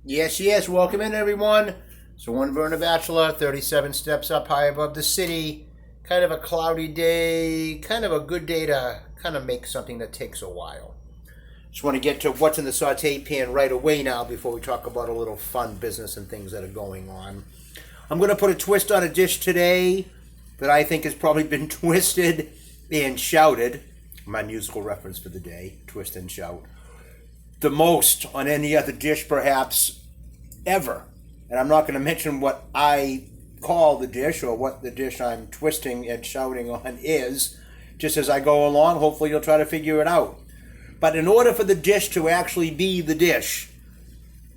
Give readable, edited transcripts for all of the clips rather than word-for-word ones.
Yes, yes. Welcome in, everyone. So, one burner bachelor, 37 steps up high above the city. Kind of a cloudy day, kind of a good day to kind of make something that takes a while. Just want to get to what's in the saute pan right away now before we talk about a little fun business and things that are going on. I'm going to put a twist on a dish today that I think has probably been twisted and shouted. My musical reference for the day, twist and shout. The most on any other dish perhaps ever. And I'm not going to mention what I call the dish or what the dish I'm twisting and shouting on is. Just as I go along, hopefully you'll try to figure it out. But in order for the dish to actually be the dish,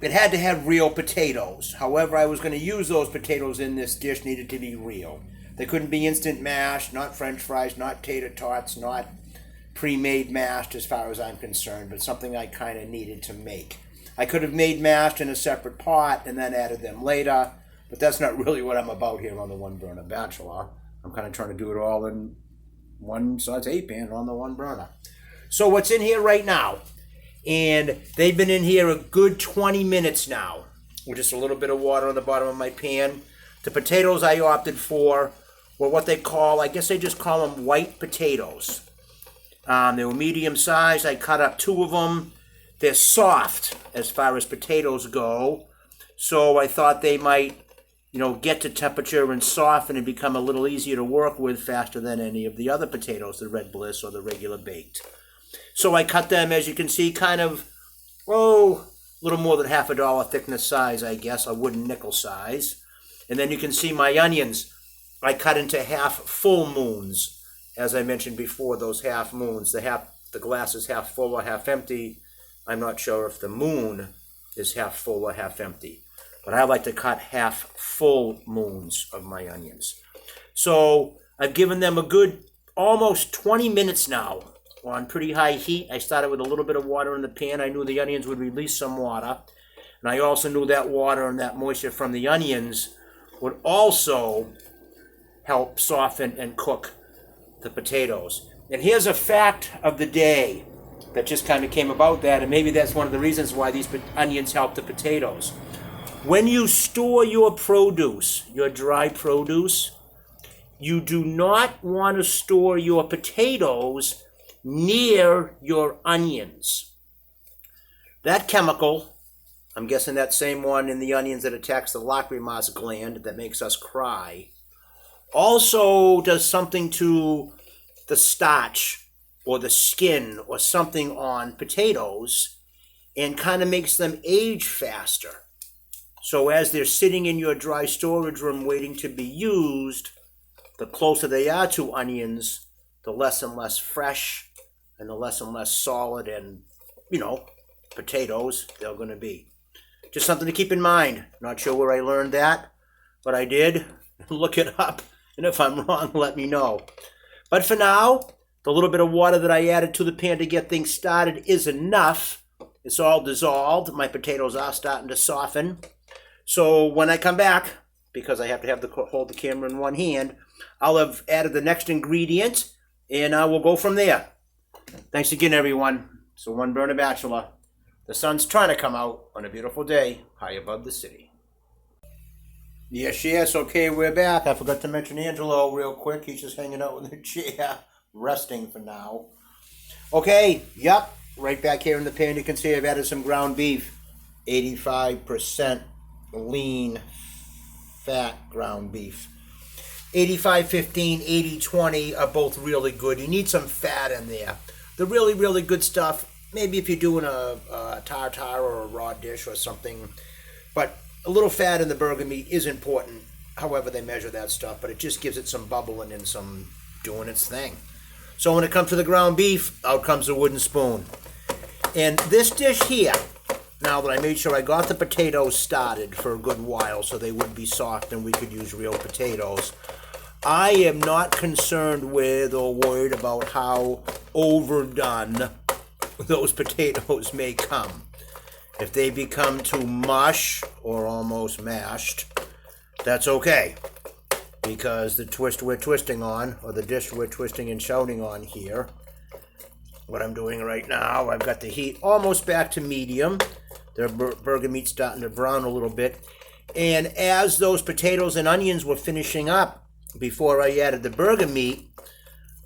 it had to have real potatoes. However, I was going to use those potatoes in this dish needed to be real. They couldn't be instant mashed, not French fries, not tater tots, not pre-made mashed as far as I'm concerned, but something I kind of needed to make. I could have made mashed in a separate pot and then added them later, but that's not really what I'm about here on the One Burner Bachelor. I'm kind of trying to do it all in one saute pan on the one burner. So what's in here right now? And they've been in here a good 20 minutes now, with just a little bit of water on the bottom of my pan. The potatoes I opted for were what they call, I guess they just call them white potatoes. They were medium sized. I cut up 2 of them. They're soft as far as potatoes go. So I thought they might, get to temperature and soften and become a little easier to work with faster than any of the other potatoes, the Red Bliss or the regular baked. So I cut them, as you can see, kind of, a little more than $1 thickness size, I guess, a wooden nickel size. And then you can see my onions. I cut into half full moons. As I mentioned before, those half moons, the glass is half full or half empty. I'm not sure if the moon is half full or half empty, but I like to cut half full moons of my onions. So I've given them a good almost 20 minutes now on pretty high heat. I started with a little bit of water in the pan. I knew the onions would release some water, and I also knew that water and that moisture from the onions would also help soften and cook the potatoes. And here's a fact of the day that just kind of came about that, and maybe that's one of the reasons why these onions help the potatoes. When you store your produce, your dry produce, you do not want to store your potatoes near your onions. That chemical, I'm guessing that same one in the onions that attacks the lacrimas gland that makes us cry, also does something to the starch or the skin or something on potatoes and kind of makes them age faster. So as they're sitting in your dry storage room waiting to be used, the closer they are to onions, the less and less fresh and the less and less solid and, potatoes they're going to be. Just something to keep in mind. Not sure where I learned that, but I did. Look it up. And if I'm wrong, let me know. But for now, the little bit of water that I added to the pan to get things started is enough. It's all dissolved. My potatoes are starting to soften. So when I come back, because I have to hold the camera in one hand, I'll have added the next ingredient, and we'll go from there. Thanks again, everyone. So One Burner Bachelor. The sun's trying to come out on a beautiful day high above the city. Yes, okay, we're back. I forgot to mention Angelo real quick. He's just hanging out in the chair, resting for now. Okay, right back here in the pan, you can see I've added some ground beef. 85% lean, fat ground beef. 85-15, 80-20 are both really good. You need some fat in there. The really, really good stuff, maybe if you're doing a tartare or a raw dish or something, but a little fat in the burger meat is important, however they measure that stuff, but it just gives it some bubbling and some doing its thing. So when it comes to the ground beef, out comes a wooden spoon. And this dish here, now that I made sure I got the potatoes started for a good while so they would be soft and we could use real potatoes, I am not concerned with or worried about how overdone those potatoes may come. If they become too mush or almost mashed, that's okay. Because the twist we're twisting on, or the dish we're twisting and shouting on here, what I'm doing right now, I've got the heat almost back to medium. Their burger meat's starting to brown a little bit. And as those potatoes and onions were finishing up before I added the burger meat,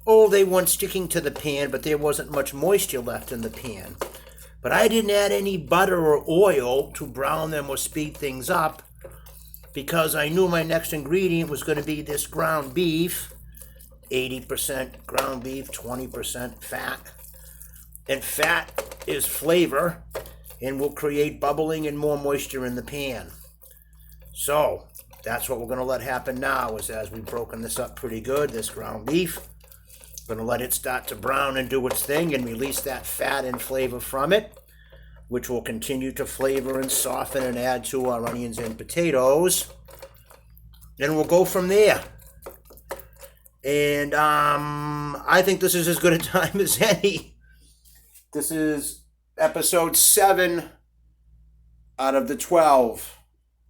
they weren't sticking to the pan, but there wasn't much moisture left in the pan. But I didn't add any butter or oil to brown them or speed things up, because I knew my next ingredient was going to be this ground beef, 80% ground beef, 20% fat. And fat is flavor and will create bubbling and more moisture in the pan. So that's what we're going to let happen now, is as we've broken this up pretty good, this ground beef, going to let it start to brown and do its thing and release that fat and flavor from it, which will continue to flavor and soften and add to our onions and potatoes. And we'll go from there. And I think this is as good a time as any. This is episode 7 out of the 12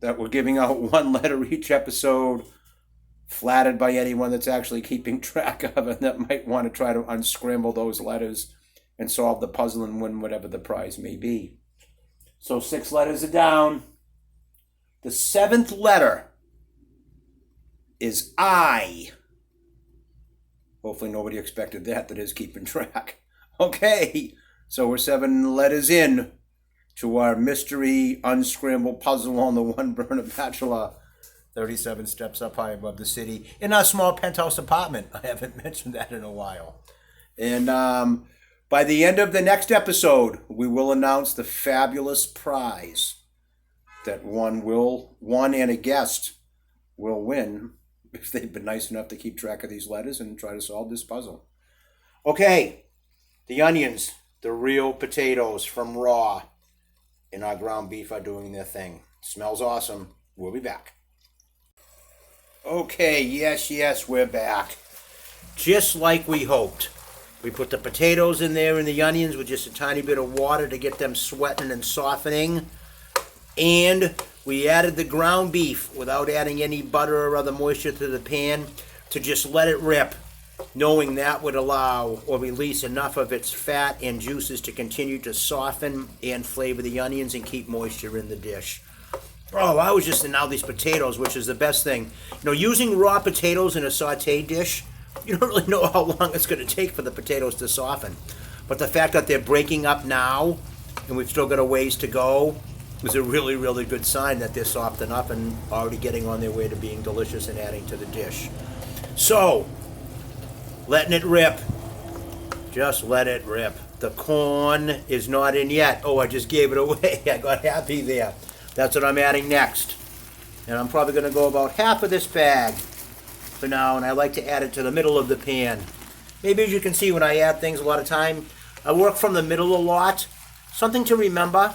that we're giving out 1 letter each episode, flattered by anyone that's actually keeping track of it that might want to try to unscramble those letters and solve the puzzle and win whatever the prize may be. So 6 letters are down. The 7th letter is I. Hopefully nobody expected that is keeping track. Okay, so we're 7 letters in to our mystery unscrambled puzzle on the One Burner Bachelor, 37 steps up high above the city, in our small penthouse apartment. I haven't mentioned that in a while. And by the end of the next episode, we will announce the fabulous prize that one and a guest will win if they've been nice enough to keep track of these letters and try to solve this puzzle. Okay, the onions, the real potatoes from Raw, and our ground beef are doing their thing. Smells awesome. We'll be back. Okay, yes, we're back. Just like we hoped. We put the potatoes in there and the onions with just a tiny bit of water to get them sweating and softening. And we added the ground beef without adding any butter or other moisture to the pan to just let it rip, knowing that would allow or release enough of its fat and juices to continue to soften and flavor the onions and keep moisture in the dish. I was just in now these potatoes, which is the best thing. Using raw potatoes in a sauté dish, you don't really know how long it's going to take for the potatoes to soften. But the fact that they're breaking up now, and we've still got a ways to go, is a really, really good sign that they're soft enough and already getting on their way to being delicious and adding to the dish. So, letting it rip. Just let it rip. The corn is not in yet. I just gave it away. I got happy there. That's what I'm adding next. And I'm probably going to go about half of this bag for now, and I like to add it to the middle of the pan. Maybe as you can see, when I add things a lot of time, I work from the middle a lot. Something to remember,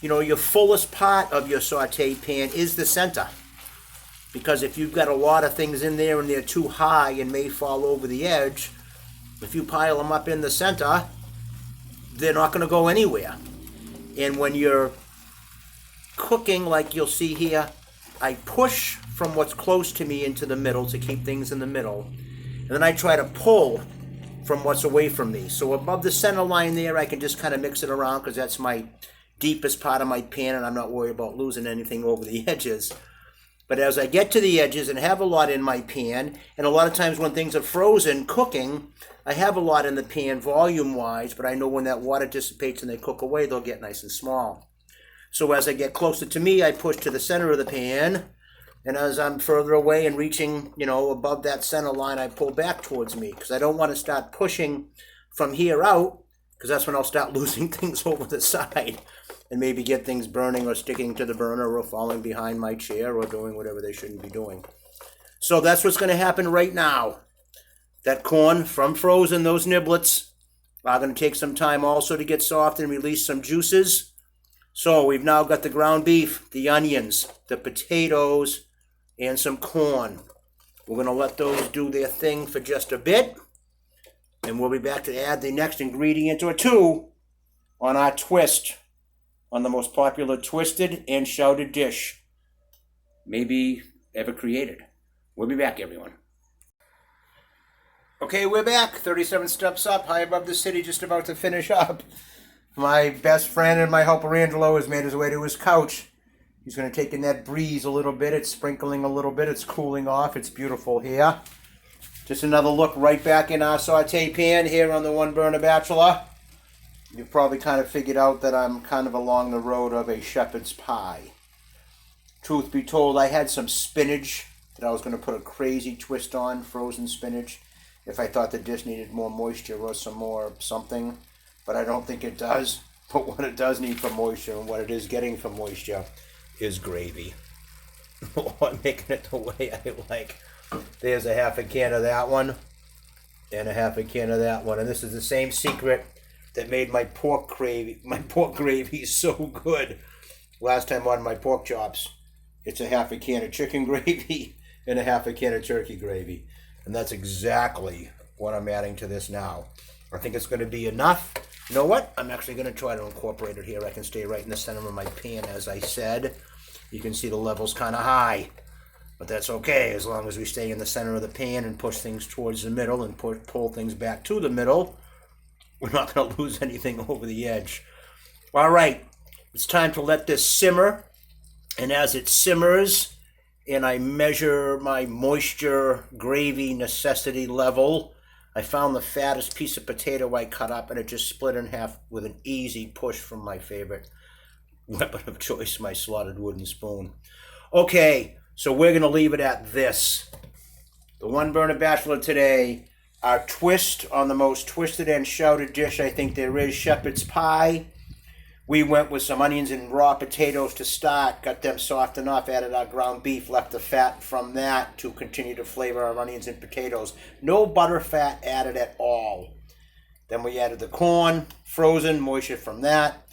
your fullest part of your sauté pan is the center. Because if you've got a lot of things in there and they're too high and may fall over the edge, if you pile them up in the center, they're not going to go anywhere. And when you're cooking, like you'll see here, I push from what's close to me into the middle to keep things in the middle. And then I try to pull from what's away from me. So above the center line there, I can just kind of mix it around because that's my deepest part of my pan and I'm not worried about losing anything over the edges. But as I get to the edges and have a lot in my pan, and a lot of times when things are frozen cooking, I have a lot in the pan volume-wise, but I know when that water dissipates and they cook away, they'll get nice and small. So as I get closer to me, I push to the center of the pan, and as I'm further away and reaching, above that center line, I pull back towards me, because I don't want to start pushing from here out, because that's when I'll start losing things over the side. And maybe get things burning or sticking to the burner or falling behind my chair or doing whatever they shouldn't be doing. So that's what's going to happen right now. That corn from frozen, those niblets, are going to take some time also to get soft and release some juices. So we've now got the ground beef, the onions, the potatoes, and some corn. We're going to let those do their thing for just a bit. And we'll be back to add the next ingredient or two on our twist, on the most popular twisted and shouted dish maybe ever created. We'll be back, everyone. Okay, we're back. 37 steps up, high above the city, just about to finish up. My best friend and my helper Angelo has made his way to his couch. He's going to take in that breeze a little bit. It's sprinkling a little bit. It's cooling off. It's beautiful here. Just another look right back in our saute pan here on the One Burner Bachelor. You've probably kind of figured out that I'm kind of along the road of a shepherd's pie. Truth be told, I had some spinach that I was going to put a crazy twist on, frozen spinach, if I thought the dish needed more moisture or some more something. But I don't think it does. But what it does need for moisture and what it is getting for moisture is gravy. I'm making it the way I like. There's a half a can of that one and a half a can of that one. And this is the same secret that made my pork gravy so good last time on my pork chops. It's a half a can of chicken gravy and a half a can of turkey gravy. And that's exactly what I'm adding to this now. I think it's going to be enough. You know what? I'm actually going to try to incorporate it here. I can stay right in the center of my pan, as I said. You can see the level's kind of high. But that's okay, as long as we stay in the center of the pan and push things towards the middle and pull things back to the middle. We're not going to lose anything over the edge. All right, it's time to let this simmer. And as it simmers, and I measure my moisture gravy necessity level, I found the fattest piece of potato I cut up, and it just split in half with an easy push from my favorite weapon of choice, my slotted wooden spoon. Okay, so we're going to leave it at this. The One Burner Bachelor today, our twist on the most twisted and shouted dish I think there is, shepherd's pie. We went with some onions and raw potatoes to start, got them soft enough, added our ground beef, left the fat from that to continue to flavor our onions and potatoes. No butter fat added at all. Then we added the corn, frozen, moisture from that.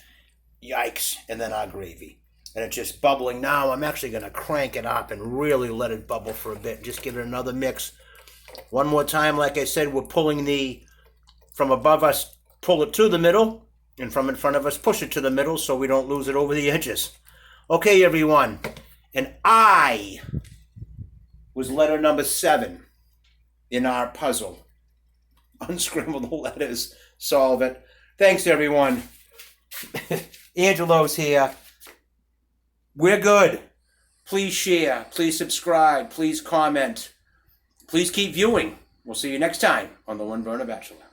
Yikes, and then our gravy. And it's just bubbling now. I'm actually going to crank it up and really let it bubble for a bit. Just give it another mix. One more time, like I said, we're pulling from above us, pull it to the middle, and from in front of us, push it to the middle so we don't lose it over the edges. Okay, everyone. And I was letter number 7 in our puzzle. Unscramble the letters, solve it. Thanks, everyone. Angelo's here. We're good. Please share. Please subscribe. Please comment. Please keep viewing. We'll see you next time on The One Burner Bachelor.